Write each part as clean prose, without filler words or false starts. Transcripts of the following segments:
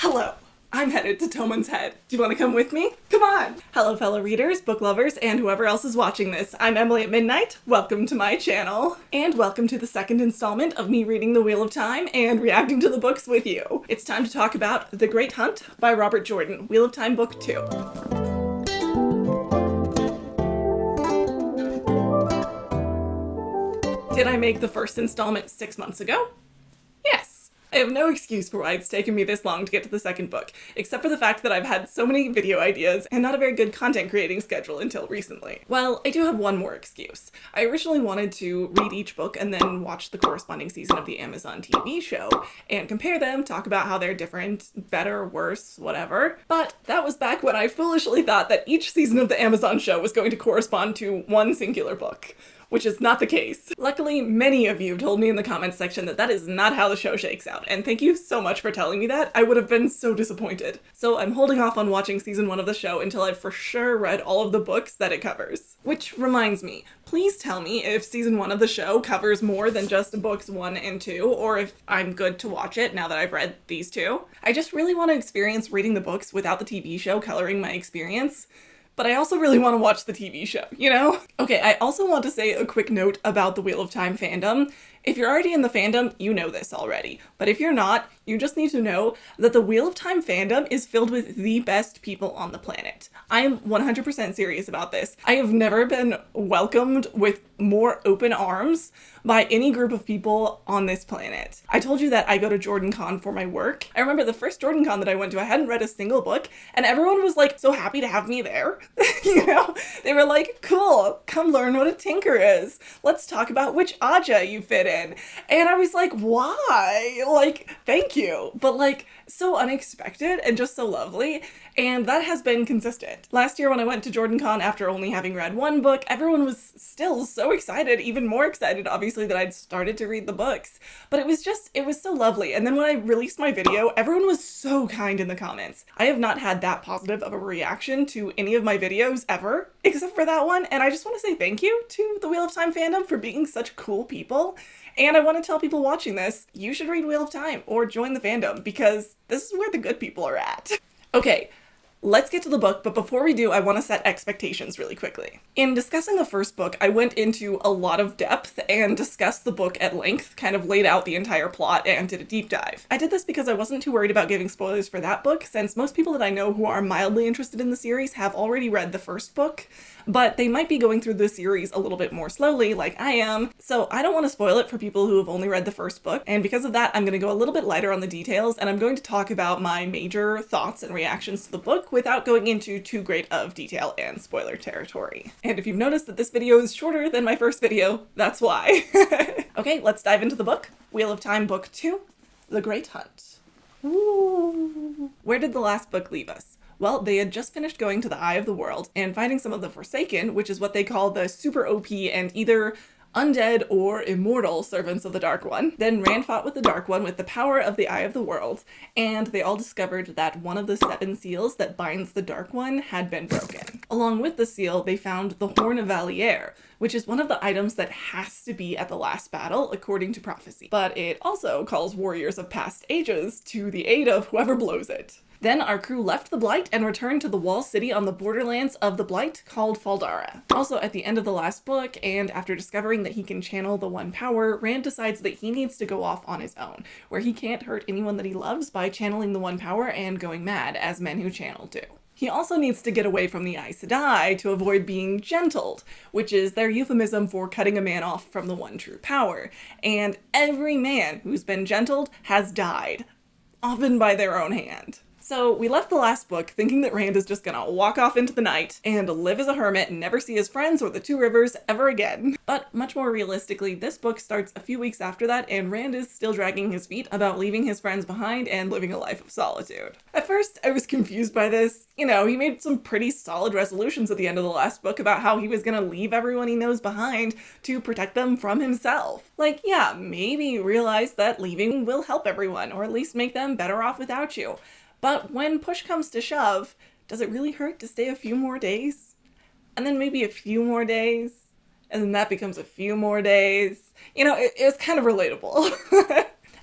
Hello, I'm headed to Tomon's Head. Do you want to come with me? Come on! Hello fellow readers, book lovers, and whoever else is watching this. I'm Emily at Midnight. Welcome to my channel. And welcome to the second installment of me reading The Wheel of Time and reacting to the books with you. It's time to talk about The Great Hunt by Robert Jordan, Wheel of Time Book 2. Did I make the first installment 6 months ago? Yes. I have no excuse for why it's taken me this long to get to the second book, except for the fact that I've had so many video ideas and not a very good content creating schedule until recently. Well, I do have one more excuse. I originally wanted to read each book and then watch the corresponding season of the Amazon TV show and compare them, talk about how they're different, better, worse, whatever. But that was back when I foolishly thought that each season of the Amazon show was going to correspond to one singular book, which is not the case. Luckily, many of you told me in the comments section that that is not how the show shakes out, and thank you so much for telling me that. I would have been so disappointed. So I'm holding off on watching season 1 of the show until I've for sure read all of the books that it covers. Which reminds me, please tell me if season 1 of the show covers more than just books 1 and 2, or if I'm good to watch it now that I've read these two. I just really want to experience reading the books without the TV show coloring my experience. But I also really want to watch the TV show, you know? Okay, I also want to say a quick note about the Wheel of Time fandom. If you're already in the fandom, you know this already. But if you're not, you just need to know that the Wheel of Time fandom is filled with the best people on the planet. I am 100% serious about this. I have never been welcomed with more open arms by any group of people on this planet. I told you that I go to JordanCon for my work. I remember the first JordanCon that I went to, I hadn't read a single book, and everyone was like so happy to have me there. You know, they were like, cool, come learn what a tinker is. Let's talk about which Aja you fit in. And I was like, why? Like, thank you. But like, so unexpected and just so lovely. And that has been consistent. Last year when I went to JordanCon after only having read one book, everyone was still so excited, even more excited, obviously, that I'd started to read the books. But it was so lovely. And then when I released my video, everyone was so kind in the comments. I have not had that positive of a reaction to any of my videos ever, except for that one. And I just want to say thank you to the Wheel of Time fandom for being such cool people. And I want to tell people watching this, you should read Wheel of Time or join the fandom because this is where the good people are at. Okay, let's get to the book, but before we do, I want to set expectations really quickly. In discussing the first book, I went into a lot of depth and discussed the book at length, kind of laid out the entire plot and did a deep dive. I did this because I wasn't too worried about giving spoilers for that book, since most people that I know who are mildly interested in the series have already read the first book, but they might be going through the series a little bit more slowly, like I am, so I don't want to spoil it for people who have only read the first book, and because of that, I'm going to go a little bit lighter on the details, and I'm going to talk about my major thoughts and reactions to the book without going into too great of detail and spoiler territory. And if you've noticed that this video is shorter than my first video, that's why. Okay, let's dive into the book. Wheel of Time Book 2, The Great Hunt. Ooh. Where did the last book leave us? Well, they had just finished going to the Eye of the World and finding some of the Forsaken, which is what they call the super OP and either undead or immortal servants of the Dark One. Then Rand fought with the Dark One with the power of the Eye of the World, and they all discovered that one of the 7 seals that binds the Dark One had been broken. Along with the seal, they found the Horn of Valier, which is one of the items that has to be at the last battle, according to prophecy. But it also calls warriors of past ages to the aid of whoever blows it. Then our crew left the Blight and returned to the wall city on the borderlands of the Blight called Faldara. Also, at the end of the last book, and after discovering that he can channel the One Power, Rand decides that he needs to go off on his own, where he can't hurt anyone that he loves by channeling the One Power and going mad, as men who channel do. He also needs to get away from the Aes Sedai to avoid being gentled, which is their euphemism for cutting a man off from the one true power. And every man who's been gentled has died, often by their own hand. So we left the last book thinking that Rand is just gonna walk off into the night and live as a hermit and never see his friends or the Two Rivers ever again. But much more realistically, this book starts a few weeks after that and Rand is still dragging his feet about leaving his friends behind and living a life of solitude. At first, I was confused by this. You know, he made some pretty solid resolutions at the end of the last book about how he was gonna leave everyone he knows behind to protect them from himself. Like, yeah, maybe realize that leaving will help everyone, or at least make them better off without you. But when push comes to shove, does it really hurt to stay a few more days? And then maybe a few more days? And then that becomes a few more days? You know, it was kind of relatable.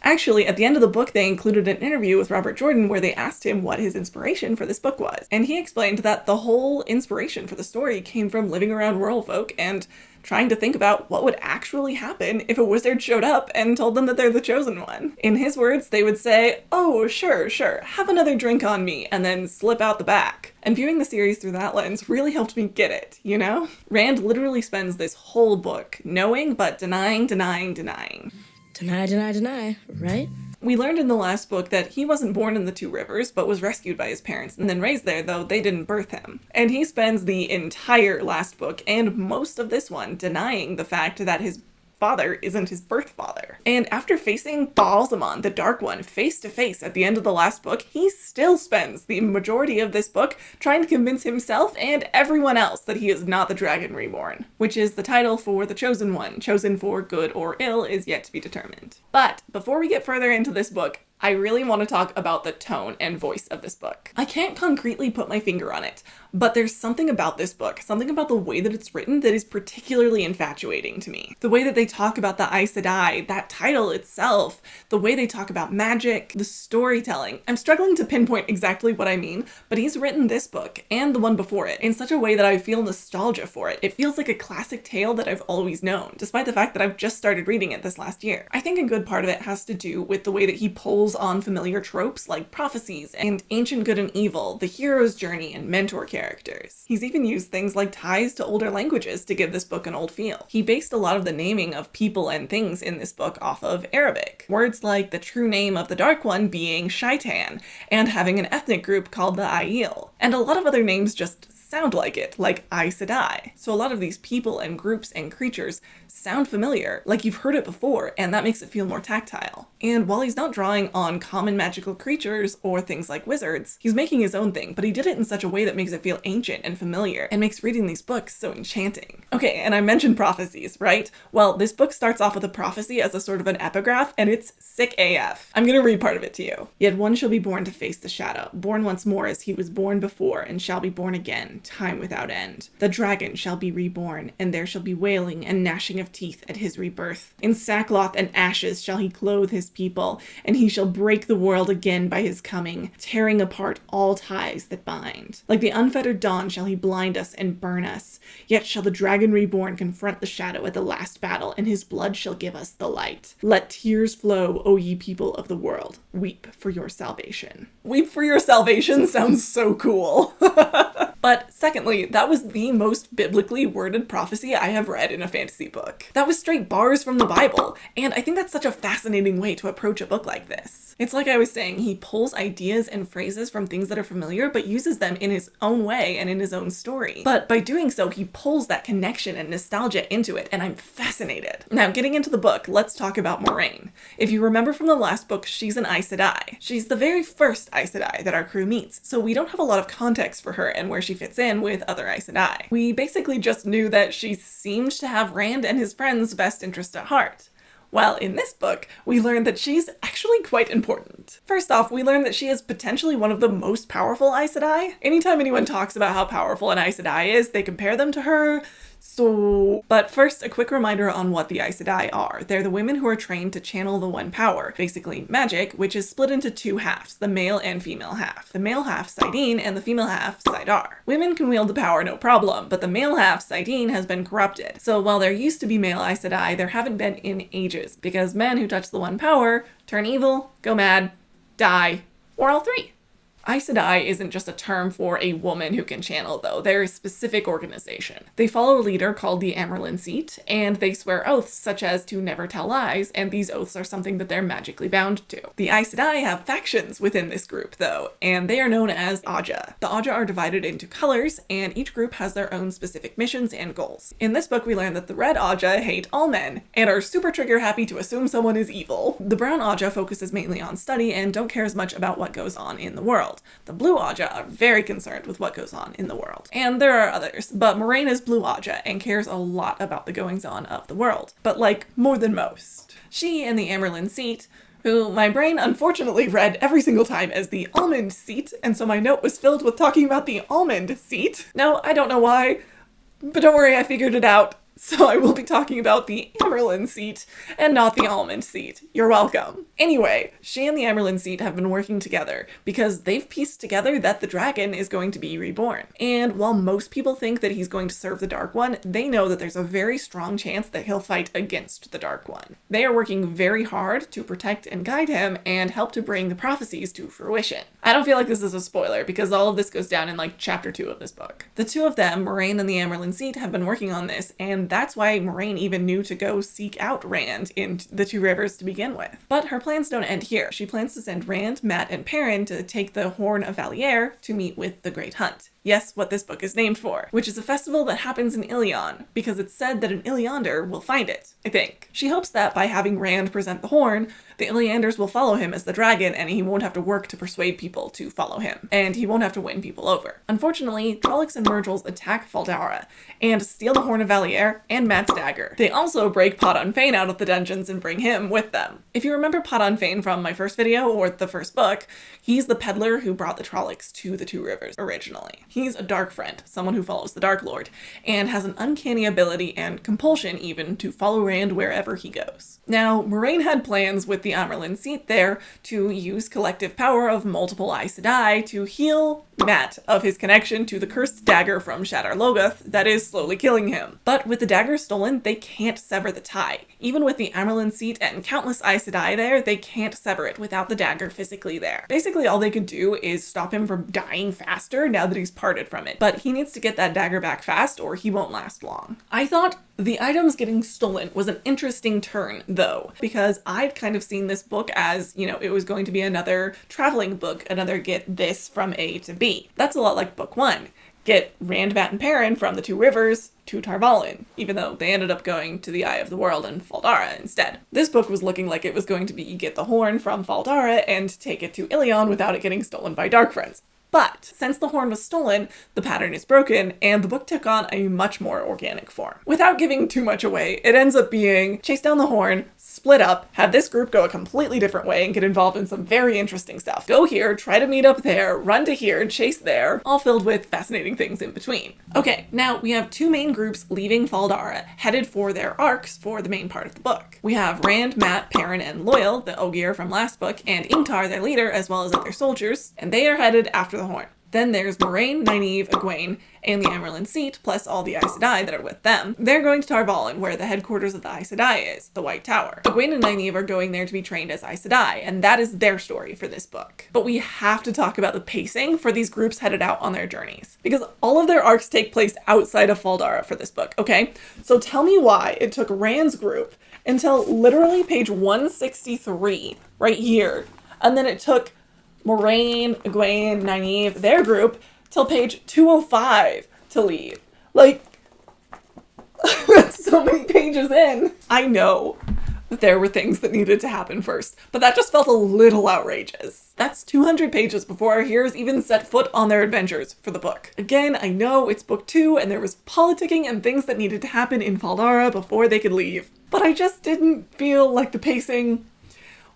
Actually, at the end of the book, they included an interview with Robert Jordan where they asked him what his inspiration for this book was. And he explained that the whole inspiration for the story came from living around rural folk and trying to think about what would actually happen if a wizard showed up and told them that they're the chosen one. In his words, they would say, "Oh, sure, have another drink on me," and then slip out the back. And viewing the series through that lens really helped me get it, you know? Rand literally spends this whole book knowing but denying. Deny, right? We learned in the last book that he wasn't born in the Two Rivers, but was rescued by his parents and then raised there, though they didn't birth him. And he spends the entire last book and most of this one denying the fact that his father isn't his birth father. And after facing 𝘼𝙧𝙩𝙚, the Dark One, face to face at the end of the last book, he still spends the majority of this book trying to convince himself and everyone else that he is not the Dragon Reborn, which is the title for the Chosen One. Chosen for good or ill is yet to be determined. But before we get further into this book, I really want to talk about the tone and voice of this book. I can't concretely put my finger on it, but there's something about this book, something about the way that it's written that is particularly infatuating to me. The way that they talk about the Aes Sedai, that title itself, the way they talk about magic, the storytelling. I'm struggling to pinpoint exactly what I mean, but he's written this book and the one before it in such a way that I feel nostalgia for it. It feels like a classic tale that I've always known, despite the fact that I've just started reading it this last year. I think a good part of it has to do with the way that he pulls on familiar tropes like prophecies and ancient good and evil, the hero's journey, and mentor characters. He's even used things like ties to older languages to give this book an old feel. He based a lot of the naming of people and things in this book off of Arabic. Words like the true name of the Dark One being Shaitan, and having an ethnic group called the Aiel. And a lot of other names just sound like it, like Aes Sedai. So a lot of these people and groups and creatures sound familiar, like you've heard it before, and that makes it feel more tactile. And while he's not drawing on common magical creatures or things like wizards, he's making his own thing, but he did it in such a way that makes it feel ancient and familiar, and makes reading these books so enchanting. Okay, and I mentioned prophecies, right? Well, this book starts off with a prophecy as a sort of an epigraph, and it's sick AF. I'm gonna read part of it to you. "Yet one shall be born to face the shadow, born once more as he was born before, and shall be born again, time without end. The dragon shall be reborn, and there shall be wailing and gnashing of teeth at his rebirth. In sackcloth and ashes shall he clothe his people, and he shall break the world again by his coming, tearing apart all ties that bind. Like the unfettered dawn shall he blind us and burn us, yet shall the dragon reborn confront the shadow at the last battle, and his blood shall give us the light. Let tears flow, O ye people of the world. Weep for your salvation." Weep for your salvation sounds so cool. But secondly, that was the most biblically worded prophecy I have read in a fantasy book. That was straight bars from the Bible, and I think that's such a fascinating way to approach a book like this. It's like I was saying, he pulls ideas and phrases from things that are familiar, but uses them in his own way and in his own story. But by doing so, he pulls that connection and nostalgia into it, and I'm fascinated. Now, getting into the book, let's talk about Moiraine. If you remember from the last book, she's an Aes Sedai. She's the very first Aes Sedai that our crew meets, so we don't have a lot of context for her and where she fits in with other Aes Sedai. We basically just knew that she seemed to have Rand and his friends' best interest at heart. Well, in this book, we learn that she's actually quite important. First off, we learn that she is potentially one of the most powerful Aes Sedai. Anytime anyone talks about how powerful an Aes Sedai is, they compare them to her. But first, a quick reminder on what the Aes Sedai are. They're the women who are trained to channel the one power, basically magic, which is split into two halves, the male and female half. The male half, 𝘼𝙧𝙯, and the female half, 𝘼𝙧𝙯. Women can wield the power no problem, but the male half, 𝘼𝙧𝙯, has been corrupted. So while there used to be male Aes Sedai, there haven't been in ages, because men who touch the one power turn evil, go mad, die, or all three. Aes Sedai isn't just a term for a woman who can channel, though. They're a specific organization. They follow a leader called the Amyrlin seat, and they swear oaths such as to never tell lies, and these oaths are something that they're magically bound to. The Aes Sedai have factions within this group, though, and they are known as 𝘼𝙧𝙩. The 𝘼𝙧𝙩 are divided into colors, and each group has their own specific missions and goals. In this book, we learn that the red 𝘼𝙧𝙩 hate all men, and are super trigger happy to assume someone is evil. The brown 𝘼𝙧𝙩 focuses mainly on study and don't care as much about what goes on in the world. The blue 𝘼𝙧𝙩 are very concerned with what goes on in the world. And there are others, but Moiraine is blue 𝘼𝙧𝙩 and cares a lot about the goings-on of the world. But like, more than most. She and the Amyrlin seat, who my brain unfortunately read every single time as the almond seat, and so my note was filled with talking about the almond seat. No, I don't know why, but don't worry, I figured it out. So I will be talking about the Amyrlin seat and not the almond seat. You're welcome. Anyway, she and the Amyrlin seat have been working together because they've pieced together that the dragon is going to be reborn. And while most people think that he's going to serve the Dark One, they know that there's a very strong chance that he'll fight against the Dark One. They are working very hard to protect and guide him and help to bring the prophecies to fruition. I don't feel like this is a spoiler because all of this goes down in like chapter 2 of this book. The two of them, Moiraine and the Amyrlin seat, have been working on this, and that's why Moiraine even knew to go seek out Rand in the Two Rivers to begin with. But her plans don't end here. She plans to send Rand, Mat, and Perrin to take the Horn of Valliere to meet with the Great Hunt. Yes, what this book is named for, which is a festival that happens in Ilion, because it's said that an Ilyander will find it, I think. She hopes that by having Rand present the horn, the Ilyanders will follow him as the dragon and he won't have to work to persuade people to follow him, and he won't have to win people over. Unfortunately, Trollocs and Myrrdral attack 𝘼𝙧𝙩 and steal the Horn of Valliere and Mat's dagger. They also break Podon Fane out of the dungeons and bring him with them. If you remember Podon Fane from my first video or the first book, he's the peddler who brought the Trollocs to the Two Rivers originally. He's a dark friend, someone who follows the Dark Lord, and has an uncanny ability and compulsion even to follow Rand wherever he goes. Now, Moiraine had plans with the Amyrlin seat there to use collective power of multiple Aes Sedai to heal Mat of his connection to the cursed dagger from Shadar Logoth that is slowly killing him. But with the dagger stolen, they can't sever the tie. Even with the Amyrlin seat and countless Aes Sedai there, they can't sever it without the dagger physically there. Basically, all they could do is stop him from dying faster now that he's parted from it. But he needs to get that dagger back fast or he won't last long. I thought the items getting stolen was an interesting turn, though, because I'd kind of seen this book as, you know, it was going to be another traveling book, another get this from A to B. That's a lot like book 1. Get Rand, Mat, and Perrin from the Two Rivers to Tar Valon, even though they ended up going to the Eye of the World and 𝘼𝙧𝙀 instead. This book was looking like it was going to be get the horn from 𝘼𝙧𝙀 and take it to Ilion without it getting stolen by Dark Friends. But since the horn was stolen, the pattern is broken, and the book took on a much more organic form. Without giving too much away, it ends up being chase down the horn, split up, have this group go a completely different way and get involved in some very interesting stuff. Go here, try to meet up there, run to here, chase there, all filled with fascinating things in between. Okay, now we have two main groups leaving 𝘼𝙧𝙀, headed for their arcs for the main part of the book. We have Rand, Mat, Perrin, and Loial, the Ogier from last book, and 𝘼𝙧𝙀, their leader, as well as other soldiers, and they are headed after the horn. Then there's Moiraine, Nynaeve, Egwene, and the Amyrlin seat, plus all the Aes Sedai that are with them. They're going to Tar Valon, where the headquarters of the Aes Sedai is, the White Tower. Egwene and Nynaeve are going there to be trained as Aes Sedai, and that is their story for this book. But we have to talk about the pacing for these groups headed out on their journeys, because all of their arcs take place outside of 𝘼𝙧𝙀 for this book, okay? So tell me why it took Rand's group until literally page 163, right here, and then it took Moiraine, Egwene, Nynaeve, their group, till page 205 to leave. Like, that's so many pages in. I know that there were things that needed to happen first, but that just felt a little outrageous. That's 200 pages before our heroes even set foot on their adventures for the book. Again, I know it's book 2 and there was politicking and things that needed to happen in 𝘼𝙧𝙀 before they could leave, but I just didn't feel like the pacing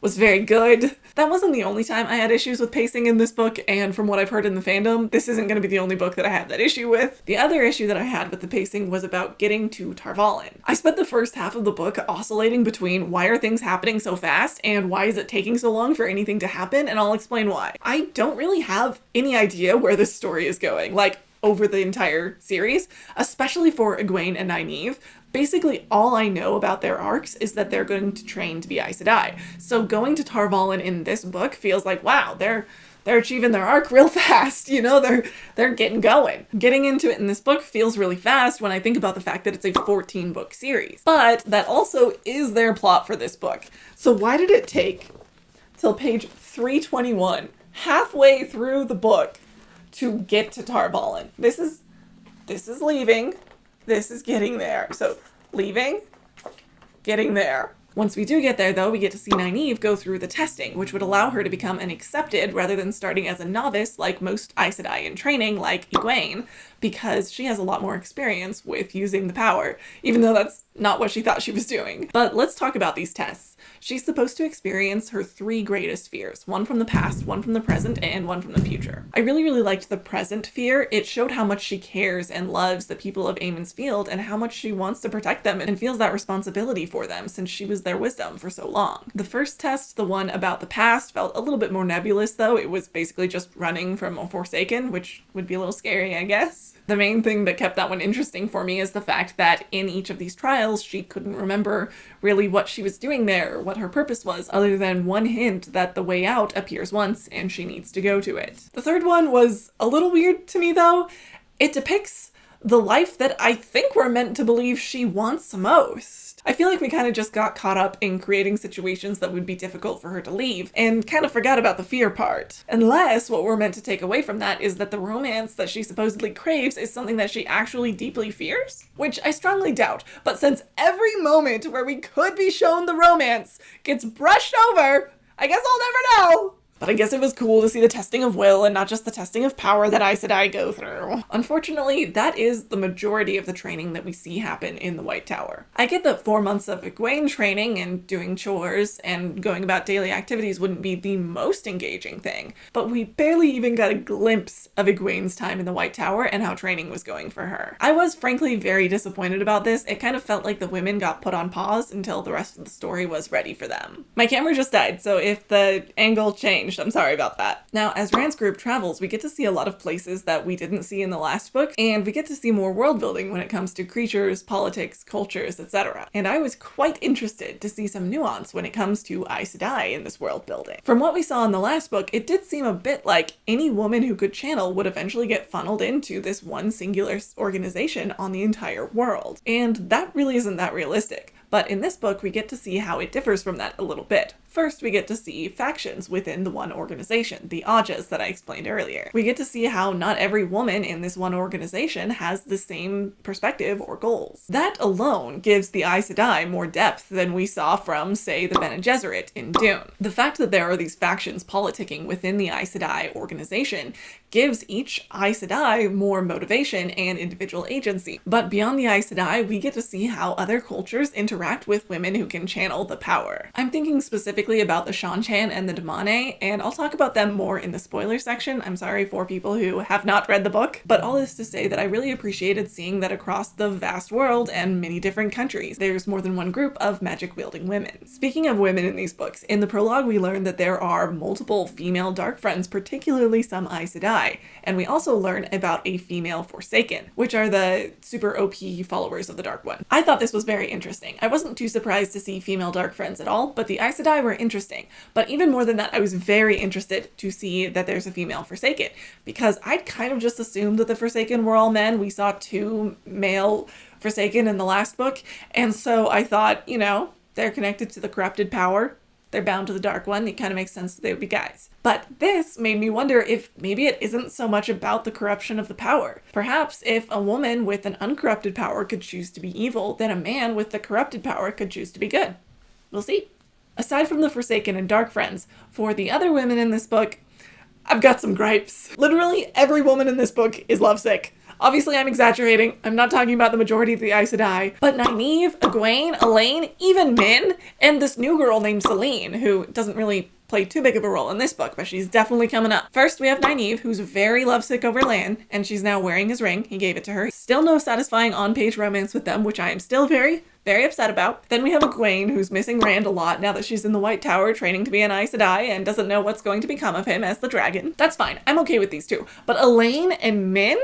was very good. That wasn't the only time I had issues with pacing in this book, and from what I've heard in the fandom, this isn't going to be the only book that I have that issue with. The other issue that I had with the pacing was about getting to Tar Valon. I spent the first half of the book oscillating between why are things happening so fast and why is it taking so long for anything to happen, and I'll explain why. I don't really have any idea where this story is going, like over the entire series, especially for Egwene and Nynaeve. Basically, all I know about their arcs is that they're going to train to be Aes Sedai. So going to Tar Valon in this book feels like, wow, they're achieving their arc real fast, you know, they're getting going. Getting into it in this book feels really fast when I think about the fact that it's a 14-book series. But that also is their plot for this book. So why did it take till page 321, halfway through the book, to get to Tar Valon? This is leaving. This is getting there. So leaving, getting there. Once we do get there, though, we get to see Nynaeve go through the testing, which would allow her to become an accepted rather than starting as a novice like most Aes Sedai in training, like Egwene, because she has a lot more experience with using the power, even though that's not what she thought she was doing. But let's talk about these tests. she's supposed to experience her 3 greatest fears, one from the past, one from the present, and one from the future. I really liked the present fear. It showed how much she cares and loves the people of Aemon's Field and how much she wants to protect them and feels that responsibility for them since she was their wisdom for so long. The first test, the one about the past, felt a little bit more nebulous though. It was basically just running from a Forsaken, which would be a little scary, I guess. The main thing that kept that one interesting for me is the fact that in each of these trials, she couldn't remember really what she was doing there, what her purpose was, other than one hint that the way out appears once and she needs to go to it. The third one was a little weird to me though. It depicts the life that I think we're meant to believe she wants most. I feel like we kind of just got caught up in creating situations that would be difficult for her to leave and kind of forgot about the fear part. Unless what we're meant to take away from that is that the romance that she supposedly craves is something that she actually deeply fears? Which I strongly doubt, but since every moment where we could be shown the romance gets brushed over, I guess I'll never know. But I guess it was cool to see the testing of will and not just the testing of power that Aes Sedai go through. Unfortunately, that is the majority of the training that we see happen in the White Tower. I get that 4 months of Egwene training and doing chores and going about daily activities wouldn't be the most engaging thing, but we barely even got a glimpse of Egwene's time in the White Tower and how training was going for her. I was frankly very disappointed about this. It kind of felt like the women got put on pause until the rest of the story was ready for them. My camera just died, so if the angle changed, I'm sorry about that. Now, as Rand's group travels, we get to see a lot of places that we didn't see in the last book, and we get to see more world building when it comes to creatures, politics, cultures, etc. And I was quite interested to see some nuance when it comes to Aes Sedai in this world building. From what we saw in the last book, it did seem a bit like any woman who could channel would eventually get funneled into this one singular organization on the entire world. And that really isn't that realistic. But in this book, we get to see how it differs from that a little bit. First, we get to see factions within the one organization, the 𝘼𝙧𝙩𝙚 that I explained earlier. We get to see how not every woman in this one organization has the same perspective or goals. That alone gives the Aes Sedai more depth than we saw from, say, the Bene Gesserit in Dune. The fact that there are these factions politicking within the Aes Sedai organization gives each Aes Sedai more motivation and individual agency. But beyond the Aes Sedai, we get to see how other cultures interact with women who can channel the power. I'm thinking specifically about the Seanchan and the Damane, and I'll talk about them more in the spoiler section. I'm sorry for people who have not read the book, but all this to say that I really appreciated seeing that across the vast world and many different countries, there's more than one group of magic-wielding women. Speaking of women in these books, in the prologue we learn that there are multiple female Dark Friends, particularly some Aes Sedai, and we also learn about a female Forsaken, which are the super OP followers of the Dark One. I thought this was very interesting. I wasn't too surprised to see female Dark Friends at all, but the Aes Sedai were interesting. But even more than that, I was very interested to see that there's a female Forsaken, because I'd kind of just assumed that the Forsaken were all men. We saw 2 male Forsaken in the last book, and so I thought, you know, they're connected to the corrupted power. They're bound to the Dark One. It kind of makes sense that they would be guys. But this made me wonder if maybe it isn't so much about the corruption of the power. Perhaps if a woman with an uncorrupted power could choose to be evil, then a man with the corrupted power could choose to be good. We'll see. Aside from the Forsaken and Dark Friends, for the other women in this book, I've got some gripes. Literally every woman in this book is lovesick. Obviously, I'm exaggerating. I'm not talking about the majority of the Aes Sedai, but Nynaeve, Egwene, Elayne, even Min, and this new girl named Selene, who doesn't really play too big of a role in this book, but she's definitely coming up. First, we have Nynaeve, who's very lovesick over Lan, and she's now wearing his ring. He gave it to her. Still no satisfying on-page romance with them, which I am still very upset about. Then we have Egwene, who's missing Rand a lot now that she's in the White Tower training to be an Aes Sedai and doesn't know what's going to become of him as the dragon. That's fine. I'm okay with these two. But Elayne and Min?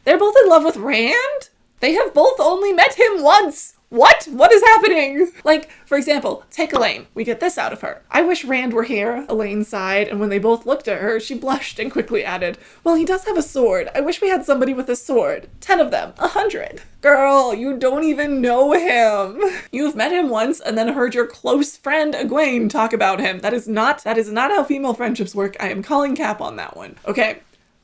They're both in love with Rand? They have both only met him once! What? What is happening? Like, for example, take Elayne. We get this out of her. I wish Rand were here, Elayne sighed, and when they both looked at her, she blushed and quickly added, well, he does have a sword. I wish we had somebody with a sword. 10 of them. 100. Girl, you don't even know him. You've met him once and then heard your close friend Egwene talk about him. That is not how female friendships work. I am calling cap on that one. Okay,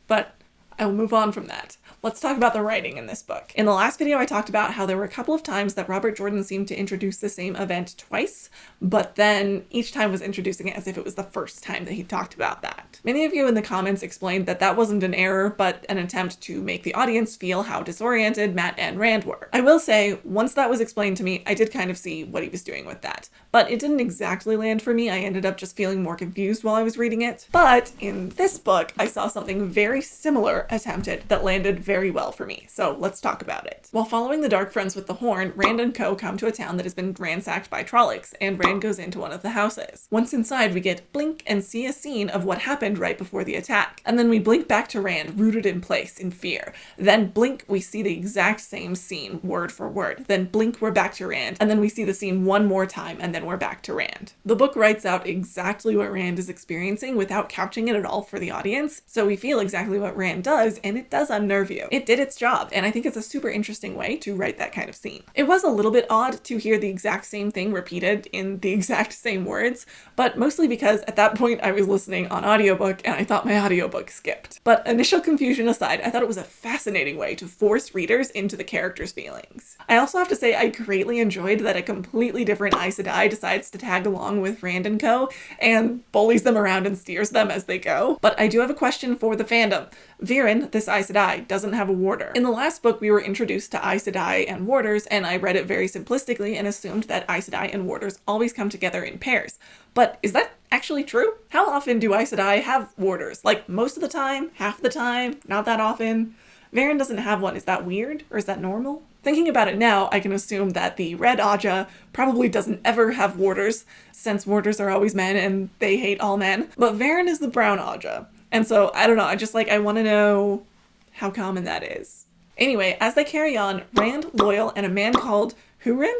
but I will move on from that. Let's talk about the writing in this book. In the last video, I talked about how there were a couple of times that Robert Jordan seemed to introduce the same event twice, but then each time was introducing it as if it was the first time that he talked about that. Many of you in the comments explained that that wasn't an error, but an attempt to make the audience feel how disoriented Mat and Rand were. I will say, once that was explained to me, I did kind of see what he was doing with that, but it didn't exactly land for me. I ended up just feeling more confused while I was reading it. But in this book, I saw something very similar attempted that landed very well for me, so let's talk about it. While following the Dark Friends with the Horn, Rand and co come to a town that has been ransacked by Trollocs, and Rand goes into one of the houses. Once inside, we get blink and see a scene of what happened right before the attack, and then we blink back to Rand, rooted in place in fear. Then blink, we see the exact same scene, word for word. Then blink, we're back to Rand, and then we see the scene one more time, and then we're back to Rand. The book writes out exactly what Rand is experiencing without couching it at all for the audience, so we feel exactly what Rand does, and it does unnerve you. It did its job, and I think it's a super interesting way to write that kind of scene. It was a little bit odd to hear the exact same thing repeated in the exact same words, but mostly because at that point I was listening on audiobook and I thought my audiobook skipped. But initial confusion aside, I thought it was a fascinating way to force readers into the characters' feelings. I also have to say I greatly enjoyed that a completely different Aes Sedai decides to tag along with Rand and co and bullies them around and steers them as they go. But I do have a question for the fandom. Verin, this Aes Sedai, doesn't have a warder. In the last book, we were introduced to Aes Sedai and warders, and I read it very simplistically and assumed that Aes Sedai and warders always come together in pairs. But is that actually true? How often do Aes Sedai have warders? Like most of the time? Half the time? Not that often? Verin doesn't have one. Is that weird? Or is that normal? Thinking about it now, I can assume that the Red A'ja probably doesn't ever have warders, since warders are always men and they hate all men. But Verin is the Brown A'ja. And so, I don't know, I want to know how common that is. Anyway, as they carry on, Rand, Loial, and a man called Hurin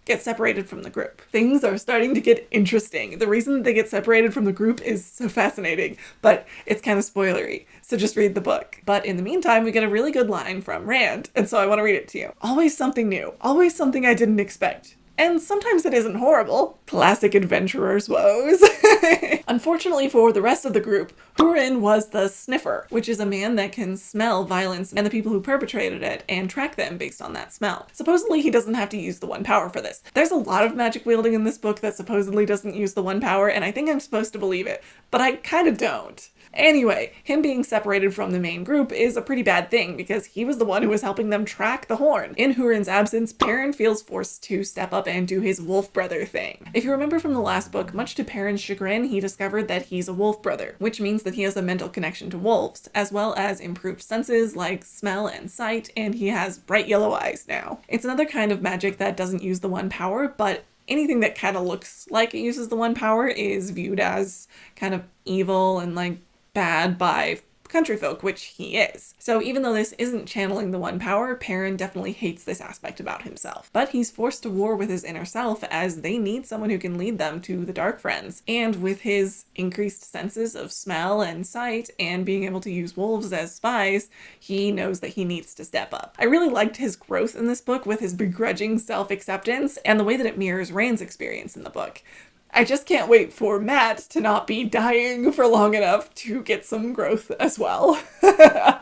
get separated from the group. Things are starting to get interesting. The reason that they get separated from the group is so fascinating, but it's kind of spoilery, so just read the book. But in the meantime, we get a really good line from Rand, and so I want to read it to you. Always something new. Always something I didn't expect. And sometimes it isn't horrible. Classic adventurer's woes. Unfortunately for the rest of the group, Hurin was the sniffer, which is a man that can smell violence and the people who perpetrated it and track them based on that smell. Supposedly he doesn't have to use the one power for this. There's a lot of magic wielding in this book that supposedly doesn't use the one power, and I think I'm supposed to believe it, but I kind of don't. Anyway, him being separated from the main group is a pretty bad thing because he was the one who was helping them track the horn. In Hurin's absence, Perrin feels forced to step up and do his wolf brother thing. If you remember from the last book, much to Perrin's chagrin, he discovered that he's a wolf brother, which means that he has a mental connection to wolves, as well as improved senses like smell and sight, and he has bright yellow eyes now. It's another kind of magic that doesn't use the one power, but anything that kind of looks like it uses the one power is viewed as kind of evil and like bad by country folk, which he is. So even though this isn't channeling the one power, Perrin definitely hates this aspect about himself. But he's forced to war with his inner self as they need someone who can lead them to the Dark Friends. And with his increased senses of smell and sight and being able to use wolves as spies, he knows that he needs to step up. I really liked his growth in this book with his begrudging self-acceptance and the way that it mirrors Rand's experience in the book. I just can't wait for Mat to not be dying for long enough to get some growth as well.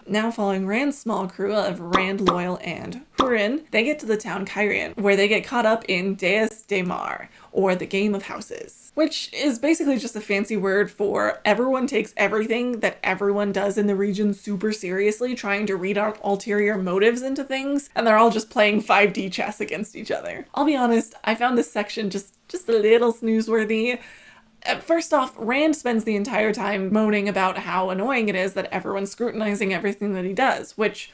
Now following Rand's small crew of Rand, Loial, and Hurin, they get to the town Cairhien, where they get caught up in Deus Daemar, or the Game of Houses, which is basically just a fancy word for everyone takes everything that everyone does in the region super seriously, trying to read out ulterior motives into things, and they're all just playing 5D chess against each other. I'll be honest, I found this section just a little snoozeworthy. First off, Rand spends the entire time moaning about how annoying it is that everyone's scrutinizing everything that he does, which,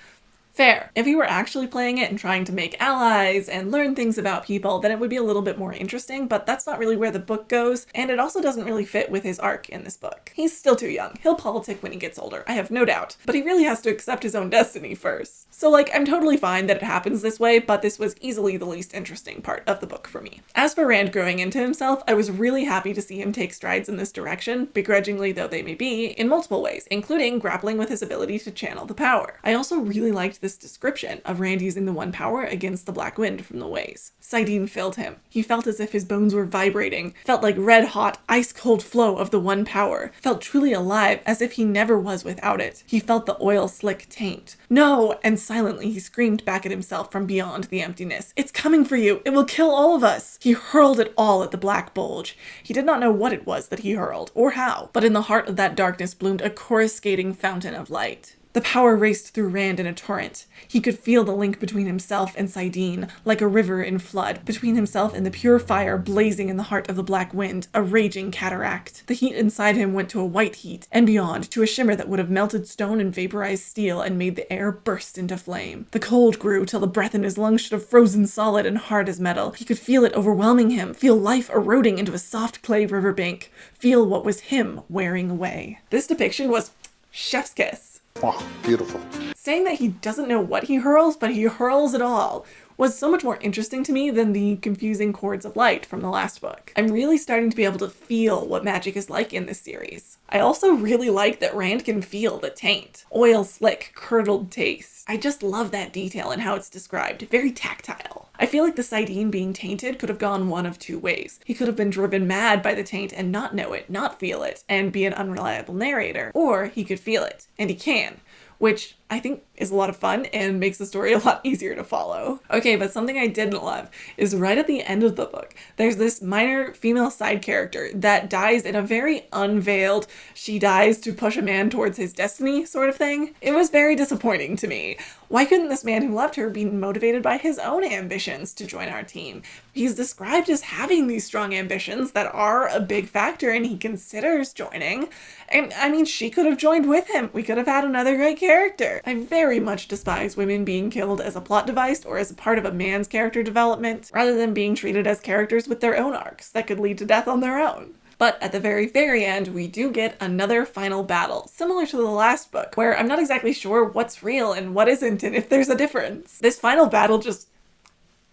fair. If he were actually playing it and trying to make allies and learn things about people, then it would be a little bit more interesting, but that's not really where the book goes, and it also doesn't really fit with his arc in this book. He's still too young. He'll politic when he gets older, I have no doubt, but he really has to accept his own destiny first. So like, I'm totally fine that it happens this way, but this was easily the least interesting part of the book for me. As for Rand growing into himself, I was really happy to see him take strides in this direction, begrudgingly though they may be, in multiple ways, including grappling with his ability to channel the power. I also really liked this description of Rand using the One Power against the Black Wind from the Ways. 𝘼𝙬 filled him. He felt as if his bones were vibrating, felt like red-hot, ice-cold flow of the One Power, felt truly alive as if he never was without it. He felt the oil-slick taint. No! And silently he screamed back at himself from beyond the emptiness. It's coming for you! It will kill all of us! He hurled it all at the black bulge. He did not know what it was that he hurled, or how, but in the heart of that darkness bloomed a coruscating fountain of light. The power raced through Rand in a torrent. He could feel the link between himself and 𝘼𝙬, like a river in flood, between himself and the pure fire blazing in the heart of the Black Wind, a raging cataract. The heat inside him went to a white heat, and beyond, to a shimmer that would have melted stone and vaporized steel and made the air burst into flame. The cold grew till the breath in his lungs should have frozen solid and hard as metal. He could feel it overwhelming him, feel life eroding into a soft clay riverbank, feel what was him wearing away. This depiction was chef's kiss. Oh, beautiful. Saying that he doesn't know what he hurls, but he hurls it all, was so much more interesting to me than the confusing chords of light from the last book. I'm really starting to be able to feel what magic is like in this series. I also really like that Rand can feel the taint. Oil slick, curdled taste. I just love that detail and how it's described. Very tactile. I feel like the 𝘼𝙬 being tainted could have gone one of two ways. He could have been driven mad by the taint and not know it, not feel it, and be an unreliable narrator. Or he could feel it, and he can, which I think is a lot of fun and makes the story a lot easier to follow. Okay, but something I didn't love is right at the end of the book, there's this minor female side character that dies in a very unveiled, she dies to push a man towards his destiny sort of thing. It was very disappointing to me. Why couldn't this man who loved her be motivated by his own ambitions to join our team? He's described as having these strong ambitions that are a big factor and he considers joining. And I mean, she could have joined with him. We could have had another great character. I very much despise women being killed as a plot device or as a part of a man's character development, rather than being treated as characters with their own arcs that could lead to death on their own. But at the very end, we do get another final battle, similar to the last book, where I'm not exactly sure what's real and what isn't and if there's a difference. This final battle just,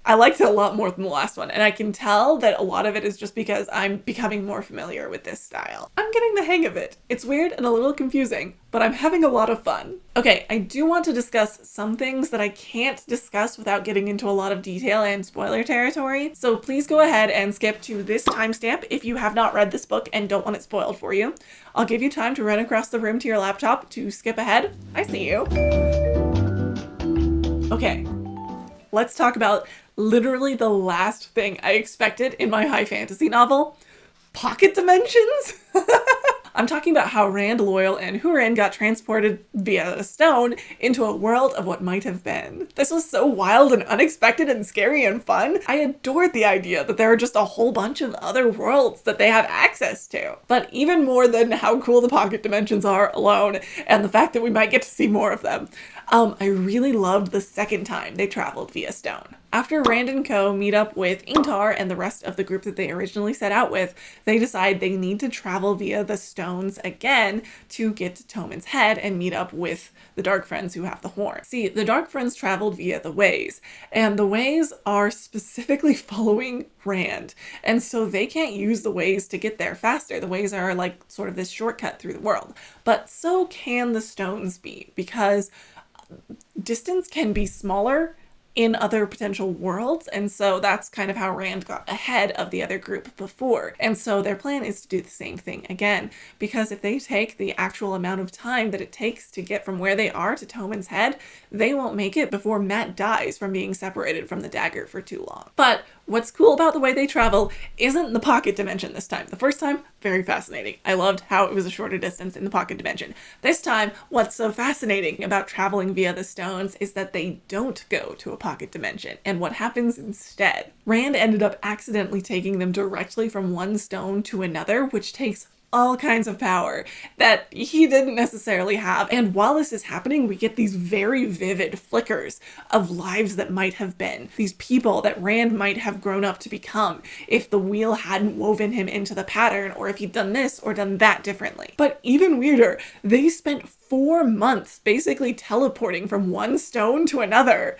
I liked it a lot more than the last one, and I can tell that a lot of it is just because I'm becoming more familiar with this style. I'm getting the hang of it. It's weird and a little confusing, but I'm having a lot of fun. Okay, I do want to discuss some things that I can't discuss without getting into a lot of detail and spoiler territory, so please go ahead and skip to this timestamp if you have not read this book and don't want it spoiled for you. I'll give you time to run across the room to your laptop to skip ahead. I see you. Okay, let's talk about literally the last thing I expected in my high fantasy novel. Pocket dimensions? I'm talking about how Rand, Loial, and Hurin got transported via a stone into a world of what might have been. This was so wild and unexpected and scary and fun. I adored the idea that there are just a whole bunch of other worlds that they have access to. But even more than how cool the pocket dimensions are alone, and the fact that we might get to see more of them, I really loved the second time they traveled via stone. After Rand and co meet up with Ingtar and the rest of the group that they originally set out with, they decide they need to travel via the stones again to get to Tommen's Head and meet up with the Dark Friends who have the horn. See, the Dark Friends traveled via the Ways, and the Ways are specifically following Rand, and so they can't use the Ways to get there faster. The Ways are like sort of this shortcut through the world, but so can the stones be, because distance can be smaller in other potential worlds, and so that's kind of how Rand got ahead of the other group before. And so their plan is to do the same thing again, because if they take the actual amount of time that it takes to get from where they are to Tommen's Head, they won't make it before Mat dies from being separated from the dagger for too long. But what's cool about the way they travel isn't the pocket dimension this time. The first time, very fascinating. I loved how it was a shorter distance in the pocket dimension. This time, what's so fascinating about traveling via the stones is that they don't go to a pocket dimension, and what happens instead. Rand ended up accidentally taking them directly from one stone to another, which takes all kinds of power that he didn't necessarily have. And while this is happening, we get these very vivid flickers of lives that might have been, these people that Rand might have grown up to become if the wheel hadn't woven him into the pattern, or if he'd done this or done that differently. But even weirder, they spent 4 months basically teleporting from one stone to another.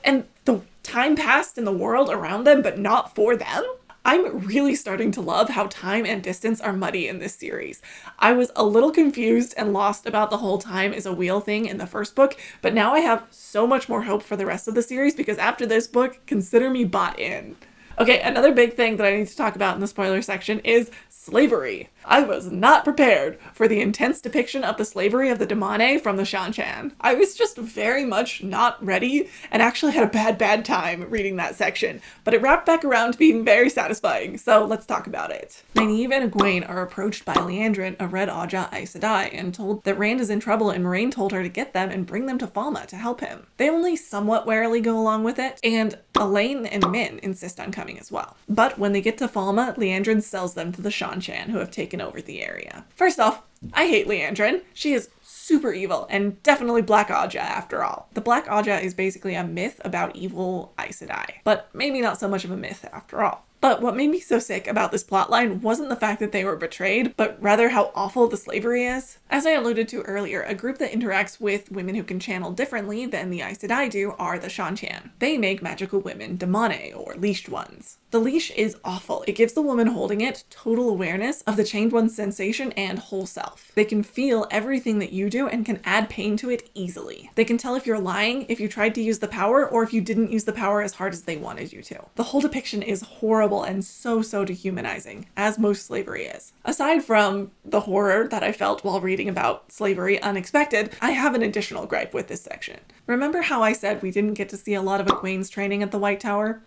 And the time passed in the world around them, but not for them. I'm really starting to love how time and distance are muddy in this series. I was a little confused and lost about the whole time is a wheel thing in the first book, but now I have so much more hope for the rest of the series because after this book, consider me bought in. Okay, another big thing that I need to talk about in the spoiler section is slavery. I was not prepared for the intense depiction of the slavery of the 𝘼𝙧𝙩𝙚 from the Seanchan. I was just very much not ready and actually had a bad time reading that section, but it wrapped back around to being very satisfying, so let's talk about it. Nynaeve and Egwene are approached by Liandrin of 𝘾𝙧𝙧𝙚 and told that Rand is in trouble, and Moiraine told her to get them and bring them to Falme to help him. They only somewhat warily go along with it, and Elayne and Min insist on coming as well. But when they get to Falme, Liandrin sells them to the Seanchan, who have taken over the area. First off, I hate Liandrin. She is super evil and definitely Black 𝘖𝙧𝙚 after all. The Black 𝘖𝙧𝙚 is basically a myth about evil Aes Sedai, but maybe not so much of a myth after all. But what made me so sick about this plotline wasn't the fact that they were betrayed, but rather how awful the slavery is. As I alluded to earlier, a group that interacts with women who can channel differently than the Aes Sedai do are the Seanchan. They make magical women 𝘼𝙧𝙚, or leashed ones. The leash is awful. It gives the woman holding it total awareness of the chained one's sensation and whole self. They can feel everything that you do and can add pain to it easily. They can tell if you're lying, if you tried to use the power, or if you didn't use the power as hard as they wanted you to. The whole depiction is horrible and so dehumanizing, as most slavery is. Aside from the horror that I felt while reading about slavery unexpected, I have an additional gripe with this section. Remember how I said we didn't get to see a lot of Egwene's training at the White Tower?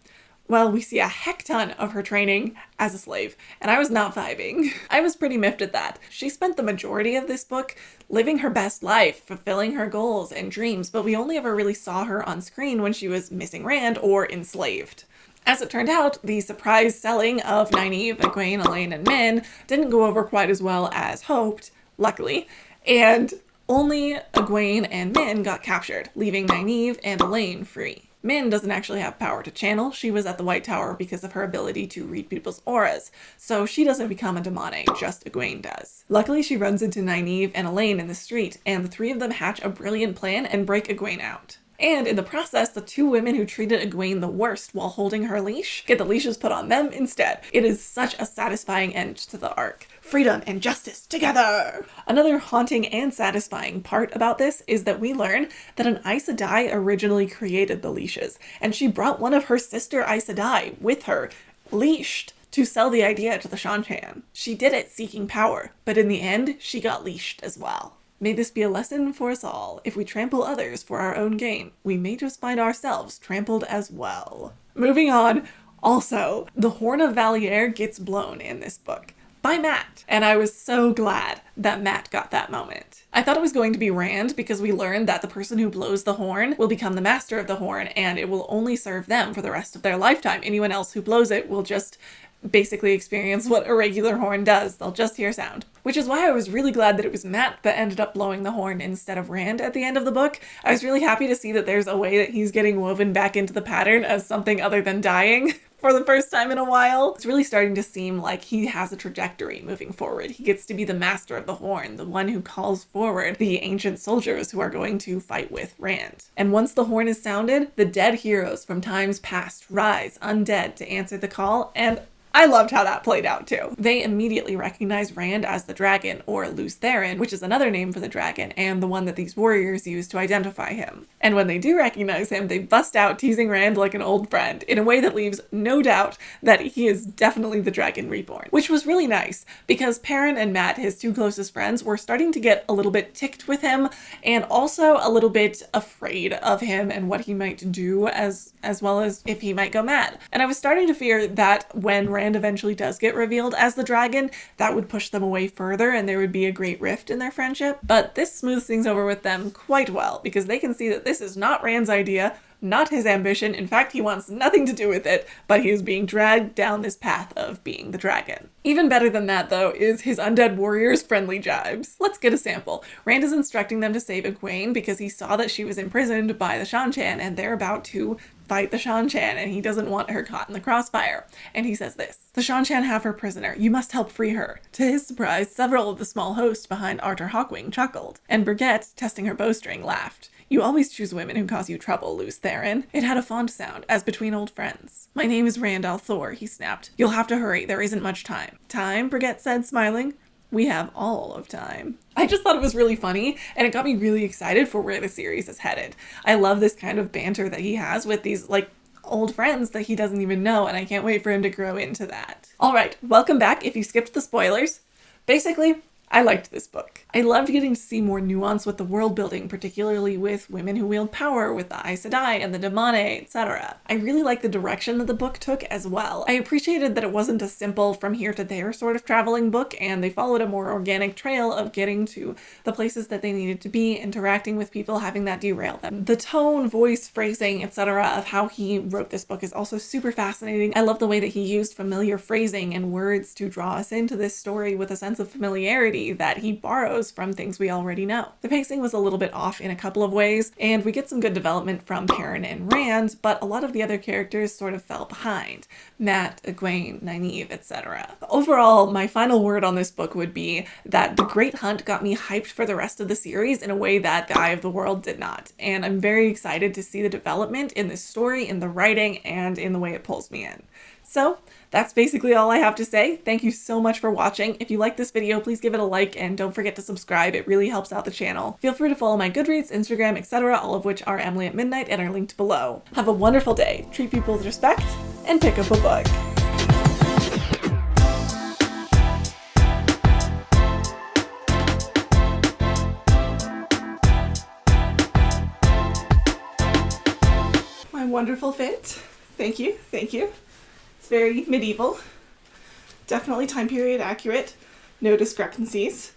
Well, we see a heck ton of her training as a slave, and I was not vibing. I was pretty miffed at that. She spent the majority of this book living her best life, fulfilling her goals and dreams, but we only ever really saw her on screen when she was missing Rand or enslaved. As it turned out, the surprise selling of Nynaeve, Egwene, Elayne, and Min didn't go over quite as well as hoped, luckily, and only Egwene and Min got captured, leaving Nynaeve and Elayne free. Min doesn't actually have power to channel. She was at the White Tower because of her ability to read people's auras, so she doesn't become a 𝘼𝙧𝙚, just Egwene does. Luckily, she runs into Nynaeve and Elayne in the street, and the three of them hatch a brilliant plan and break Egwene out. And in the process, the two women who treated Egwene the worst while holding her leash get the leashes put on them instead. It is such a satisfying end to the arc. Freedom and justice together! Another haunting and satisfying part about this is that we learn that an Aes Sedai originally created the leashes, and she brought one of her sister Aes Sedai with her, leashed, to sell the idea to the Seanchan. She did it seeking power, but in the end, she got leashed as well. May this be a lesson for us all. If we trample others for our own gain, we may just find ourselves trampled as well. Moving on, also, the Horn of Valier gets blown in this book by Mat, and I was so glad that Mat got that moment. I thought it was going to be Rand because we learned that the person who blows the horn will become the master of the horn, and it will only serve them for the rest of their lifetime. Anyone else who blows it will just basically experience what a regular horn does. They'll just hear sound. Which is why I was really glad that it was Mat that ended up blowing the horn instead of Rand at the end of the book. I was really happy to see that there's a way that he's getting woven back into the pattern as something other than dying for the first time in a while. It's really starting to seem like he has a trajectory moving forward. He gets to be the master of the horn, the one who calls forward the ancient soldiers who are going to fight with Rand. And once the horn is sounded, the dead heroes from times past rise undead to answer the call, and I loved how that played out too. They immediately recognize Rand as the dragon, or 𝘼𝙧𝙩𝙚, which is another name for the dragon, and the one that these warriors use to identify him. And when they do recognize him, they bust out teasing Rand like an old friend, in a way that leaves no doubt that he is definitely the dragon reborn. Which was really nice, because Perrin and Mat, his two closest friends, were starting to get a little bit ticked with him, and also a little bit afraid of him and what he might do, as well as if he might go mad. And I was starting to fear that when Rand eventually does get revealed as the dragon, that would push them away further and there would be a great rift in their friendship. But this smooths things over with them quite well, because they can see that this is not Rand's idea, not his ambition. In fact, he wants nothing to do with it, but he is being dragged down this path of being the dragon. Even better than that, though, is his undead warriors' friendly jibes. Let's get a sample. Rand is instructing them to save Egwene because he saw that she was imprisoned by the Seanchan and they're about to fight the Seanchan, and he doesn't want her caught in the crossfire. And he says this: "The Seanchan have her prisoner. You must help free her." To his surprise, several of the small host behind Arthur Hawkwing chuckled, and Brooke, testing her bowstring, laughed. "You always choose women who cause you trouble, loose Theron." It had a fond sound, as between old friends. "My name is Randall Thor," he snapped. "You'll have to hurry. There isn't much time." "Time?" Brooke said, smiling. "We have all of time." I just thought it was really funny, and it got me really excited for where the series is headed. I love this kind of banter that he has with these, like, old friends that he doesn't even know, and I can't wait for him to grow into that. Alright, welcome back if you skipped the spoilers. Basically, I liked this book. I loved getting to see more nuance with the world building, particularly with women who wield power, with the Aes Sedai and the Damane, etc. I really liked the direction that the book took as well. I appreciated that it wasn't a simple from here to there sort of traveling book, and they followed a more organic trail of getting to the places that they needed to be, interacting with people, having that derail them. The tone, voice, phrasing, etc. of how he wrote this book is also super fascinating. I love the way that he used familiar phrasing and words to draw us into this story with a sense of familiarity that he borrows from things we already know. The pacing was a little bit off in a couple of ways, and we get some good development from Perrin and Rand, but a lot of the other characters sort of fell behind. Mat, Egwene, Nynaeve, etc. Overall, my final word on this book would be that The Great Hunt got me hyped for the rest of the series in a way that The Eye of the World did not, and I'm very excited to see the development in this story, in the writing, and in the way it pulls me in. So that's basically all I have to say. Thank you so much for watching. If you like this video, please give it a like and don't forget to subscribe. It really helps out the channel. Feel free to follow my Goodreads, Instagram, etc., all of which are Emily at Midnight and are linked below. Have a wonderful day. Treat people with respect and pick up a book. My wonderful fit. Thank you. Thank you. It's very medieval. Definitely time period accurate. No discrepancies.